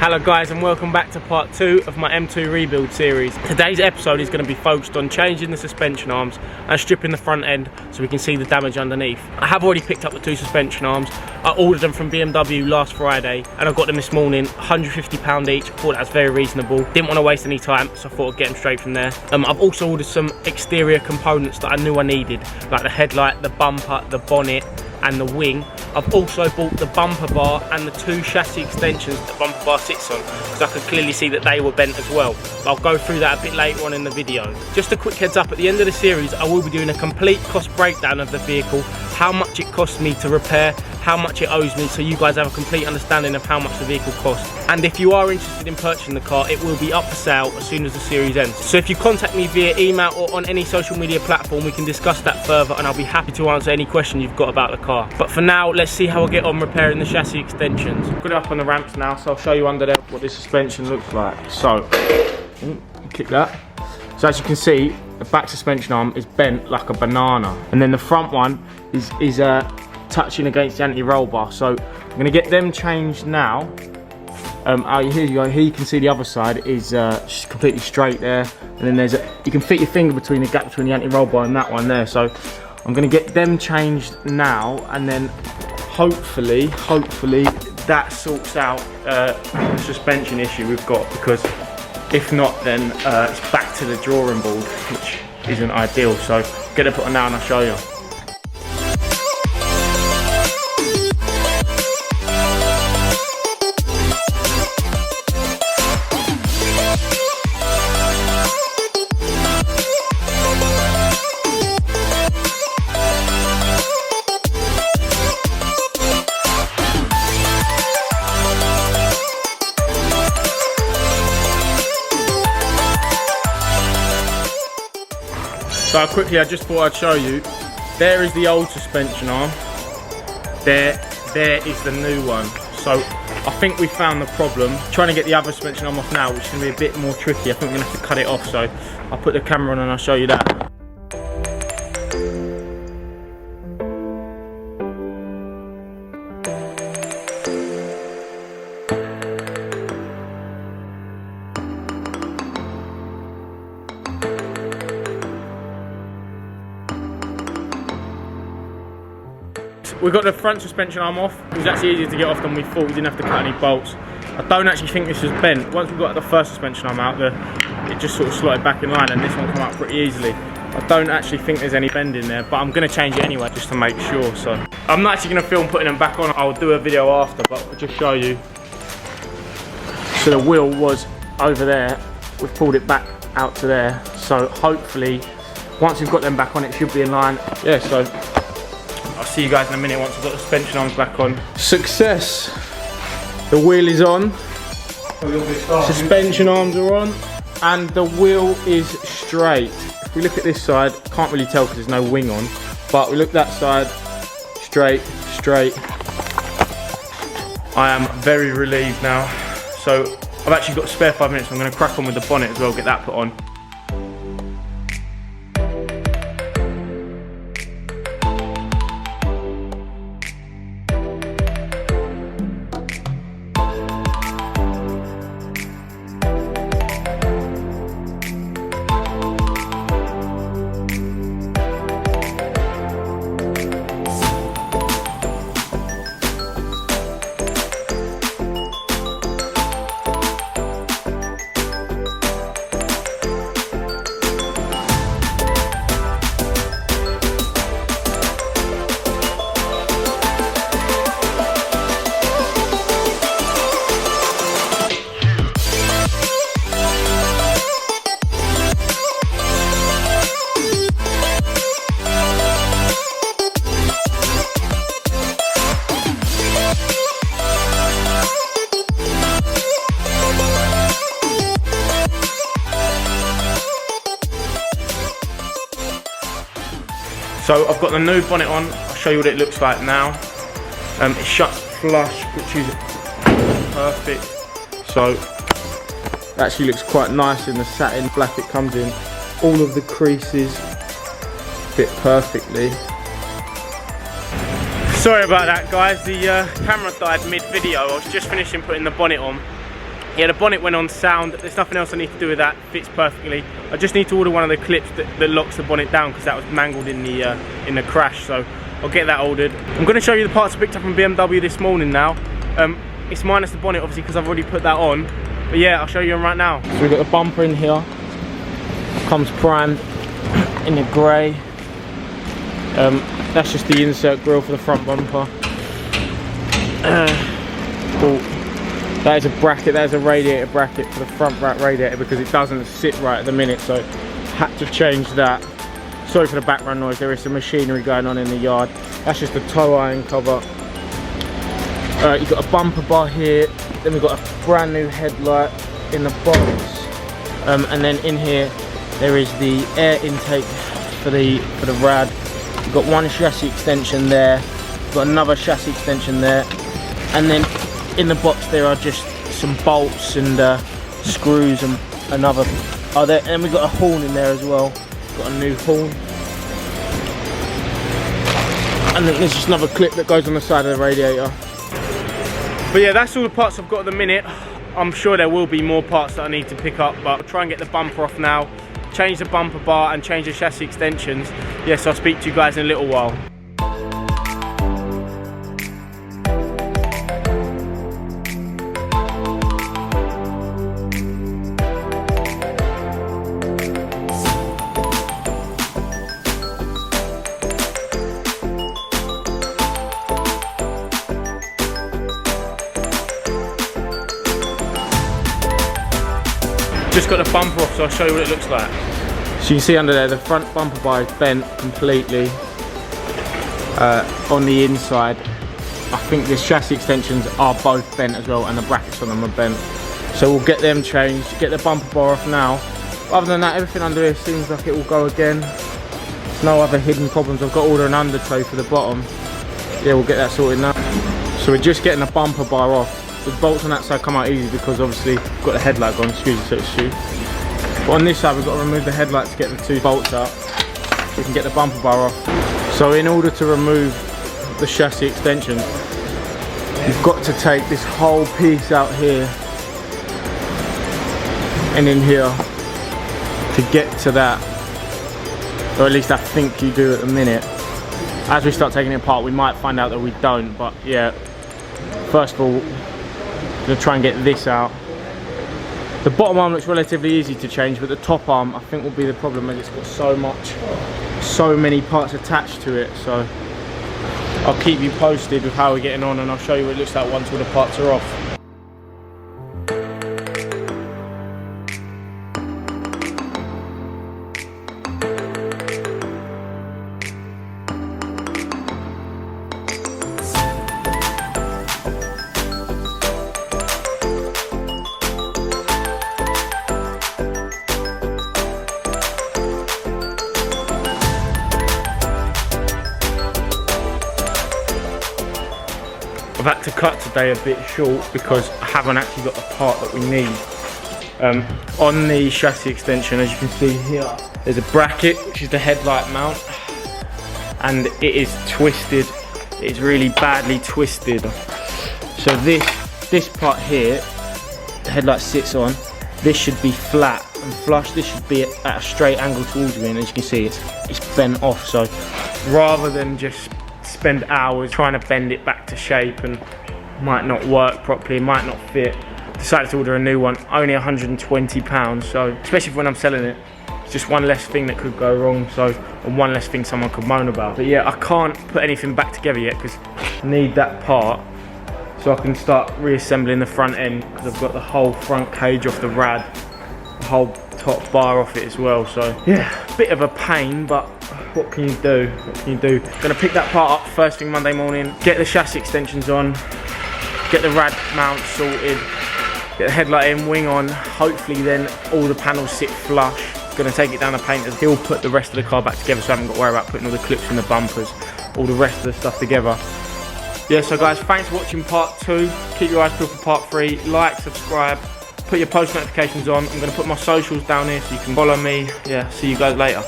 Hello guys, and welcome back to part 2 of my M2 rebuild series. Today's episode is going to be focused on changing the suspension arms and stripping the front end so we can see the damage underneath. I have already picked up the 2 suspension arms. I ordered them from BMW last Friday and I got them this morning, £150 each. I thought that was very reasonable. Didn't want to waste any time, so I thought I'd get them straight from there. I've also ordered some exterior components that I knew I needed, like the headlight, the bumper, the bonnet and the wing. I've also bought the bumper bar and the 2 chassis extensions that the bumper bar sits on, because I could clearly see that they were bent as well. I'll go through that a bit later on in the video. Just a quick heads up, at the end of the series I will be doing a complete cost breakdown of the vehicle, how much it cost me to repair, how much it owes me, so you guys have a complete understanding of how much the vehicle costs. And if you are interested in purchasing the car, it will be up for sale as soon as the series ends. So if you contact me via email or on any social media platform, we can discuss that further and I'll be happy to answer any question you've got about the car. But for now, let's see how I get on repairing the chassis extensions. I've got it up on the ramps now, so I'll show you under there what this suspension looks like. So, click that. So as you can see, the back suspension arm is bent like a banana, and then the front one is touching against the anti-roll bar. So I'm going to get them changed now. Here you go. Here you can see the other side is just completely straight there, and then you can fit your finger between the gap between the anti-roll bar and that one there. So I'm going to get them changed now, and then hopefully that sorts out the suspension issue we've got, because if not, then it's back to the drawing board, which isn't ideal. So get it put on now and I'll show you. So quickly, I just thought I'd show you. There is the old suspension arm. There is the new one. So I think we found the problem. Trying to get the other suspension arm off now, which is going to be a bit more tricky. I think we're going to have to cut it off. So I'll put the camera on and I'll show you that. We got the front suspension arm off. It was actually easier to get off than we thought. We didn't have to cut any bolts. I don't actually think this was bent. Once we got the first suspension arm out, it just sort of slotted back in line, and this one came out pretty easily. I don't actually think there's any bend in there, but I'm going to change it anyway just to make sure. So I'm not actually going to film putting them back on. I'll do a video after, but I'll just show you. So the wheel was over there. We've pulled it back out to there. So hopefully, once we've got them back on, it should be in line. Yeah, so I'll see you guys in a minute once I've got the suspension arms back on. Success! The wheel is on, suspension arms are on, and the wheel is straight. If we look at this side, can't really tell because there's no wing on, but we look that side, straight. I am very relieved now. So I've actually got a spare 5 minutes, so I'm going to crack on with the bonnet as well, get that put on. So I've got the new bonnet on. I'll show you what it looks like now. It shuts flush, which is perfect. So it actually looks quite nice in the satin black it comes in. All of the creases fit perfectly. Sorry about that, guys. The camera died mid-video. I was just finishing putting the bonnet on, Yeah, the bonnet went on sound. There's nothing else I need to do with that. Fits perfectly. I just need to order one of the clips that locks the bonnet down because that was mangled in the crash. So I'll get that ordered. I'm going to show you the parts I picked up from BMW this morning now. It's minus the bonnet obviously because I've already put that on. But yeah, I'll show you them right now. So we've got the bumper in here. Comes primed in the grey. That's just the insert grille for the front bumper. Cool. That is a bracket, that is a radiator bracket for the front right radiator because it doesn't sit right at the minute, so had to change that. Sorry for the background noise, there is some machinery going on in the yard. That's just a tow iron cover. You've got a bumper bar here, then we've got a brand new headlight in the box. And then in here, there is the air intake for the rad. We've got one chassis extension there, we've got another chassis extension there, and then in the box there are just some bolts and screws and another. And we've got a horn in there as well. Got a new horn. And then there's just another clip that goes on the side of the radiator. But yeah, that's all the parts I've got at the minute. I'm sure there will be more parts that I need to pick up, but I'll try and get the bumper off now, change the bumper bar and change the chassis extensions. Yes, I'll speak to you guys in a little while. Just got the bumper off, so I'll show you what it looks like. So you can see under there, the front bumper bar is bent completely on the inside. I think the chassis extensions are both bent as well, and the brackets on them are bent. So we'll get them changed, get the bumper bar off now. Other than that, everything under here seems like it will go again. No other hidden problems. I've got to order an under tray for the bottom. Yeah, we'll get that sorted now. So we're just getting the bumper bar off. The bolts on that side come out easy because obviously we've got the headlight gone, excuse me, so it's shoe. But on this side we've got to remove the headlight to get the two bolts out. We can get the bumper bar off. So in order to remove the chassis extension, you've got to take this whole piece out here and in here to get to that. Or at least I think you do at the minute. As we start taking it apart we might find out that we don't, but yeah. First of all, I'm going to try and get this out. The bottom arm looks relatively easy to change, but the top arm I think will be the problem as it's got so many parts attached to it. So I'll keep you posted with how we're getting on and I'll show you what it looks like once all the parts are off. I've had to cut today a bit short because I haven't actually got the part that we need. On the chassis extension, as you can see here, there's a bracket which is the headlight mount, and it is twisted. It's really badly twisted. So this part here, the headlight sits on, this should be flat and flush. This should be at a straight angle towards me, and as you can see, it's bent off. So rather than just spend hours trying to bend it back to shape and might not work properly, might not fit, decided to order a new one. Only £120, so especially when I'm selling it, it's just one less thing that could go wrong, so, and one less thing someone could moan about. But yeah, I can't put anything back together yet because I need that part so I can start reassembling the front end, because I've got the whole front cage off the rad, the whole top bar off it as well. So yeah, bit of a pain, but what can you do? What can you do? Gonna pick that part up first thing Monday morning, get the chassis extensions on, get the rad mount sorted, get the headlight in, wing on. Hopefully then all the panels sit flush. Gonna take it down to painters. He'll put the rest of the car back together, so I haven't got to worry about putting all the clips in the bumpers, all the rest of the stuff together. Yeah, so guys, thanks for watching part 2. Keep your eyes peeled for part 3. Like, subscribe, put your post notifications on. I'm gonna put my socials down here so you can follow me. Yeah, see you guys later.